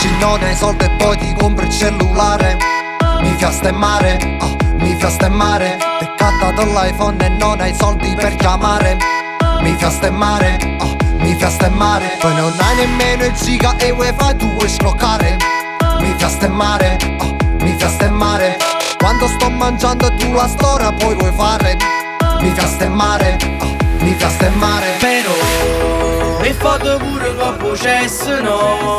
Oggi non hai soldi e poi ti compri il cellulare. Mi fia stemmare, mi fia stemmare. Peccato dell'iPhone e non hai soldi per chiamare. Mi fia stemmare, mi fia stemmare. Poi non hai nemmeno il giga e wifi tu vuoi scroccare. Mi fia stemmare, mi fia stemmare. Quando sto mangiando tu la storia poi vuoi fare. Mi fia stemmare, mi fia stemmare. Però e foto pure con processo no.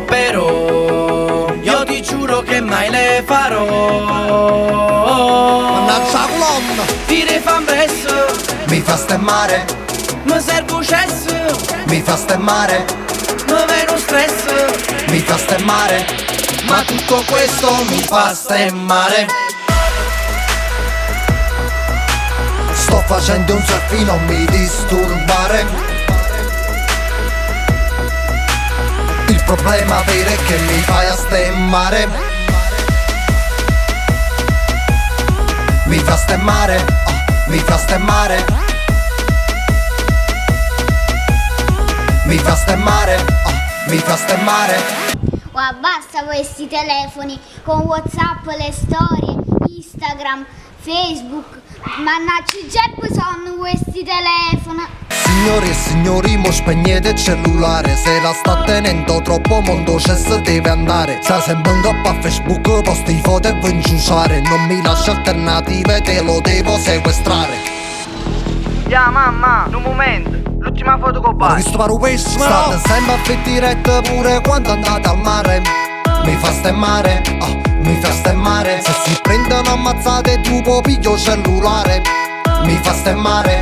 Però io ti giuro che mai le farò. Mannaggia la colonna. Ti rifan presso. Mi fa stemmare, Mi serve cesso. mi fa stemmare, Mi viene un stress. mi fa stemmare. Ma tutto questo mi fa stemmare. Sto facendo un selfie, non mi disturbare. Il problema vero è che mi fai a stemmare. Mi fa stemmare, mi fa stemmare. Mi fa stemmare, mi fa stemmare. Wow, basta questi telefoni con WhatsApp, le storie, Instagram, Facebook. Mannaggia, già sono questi telefoni. Signori e signori, mo spegnete il cellulare. Se la sta tenendo troppo mondo c'è se deve andare. Sta sempre in coppa a Facebook, posti foto e vuoi inciuciare. Non mi lascia alternative, te lo devo sequestrare. Ya mamma, un momento. L'ultima foto con Ho Bari. visto pare pesce, state sempre a fare dirette pure quando andate al mare. Mi fa stemmare, mi fa stemmare. Se si prendono ammazzate tu puoi piglio cellulare. Mi fa stemmare,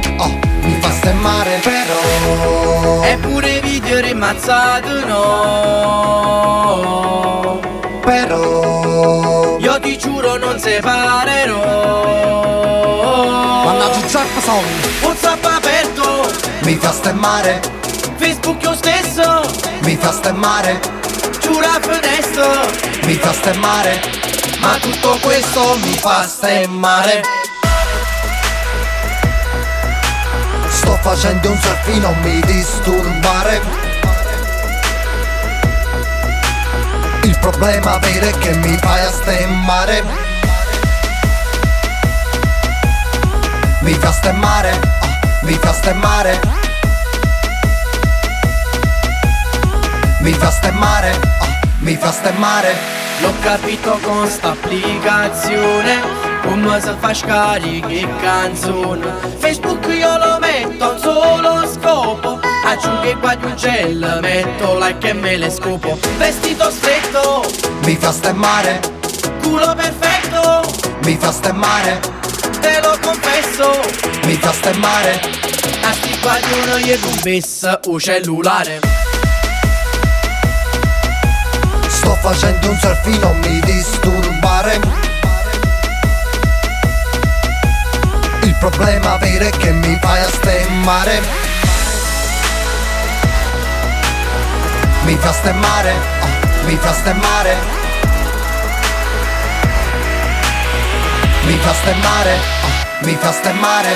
mi fa stemmare. Però Eppure video rimazzato no. Però Io ti giuro non separerò. mannaggia il Jeff Song. WhatsApp aperto. Mi fa stemmare, Facebook io stesso. mi fa stemmare, Giura fenesto. mi fa stemmare. Ma tutto questo mi fa stemmare. Sto facendo un selfie, non mi disturbare. Il problema vero è che mi fai a stemmare. Mi fa stemmare, mi fa stemmare. Mi fa stemmare, mi fa stemmare. L'ho capito con sta applicazione, come si fa scaricare canzone. Facebook io lo metto a un solo scopo, aggiungo i quadri un gel, metto like e me le scopo. Vestito stretto, Mi fa stemmare, culo perfetto, mi fa stemmare, te lo confesso. mi fa stemmare. A sti quadri uno gli rumbessa o cellulare. Sto facendo un selfie, non mi disturbare. Il problema vero è che mi fai a stemmare. Mi fa stemmare, mi fa stemmare. Mi fa stemmare, mi fa stemmare.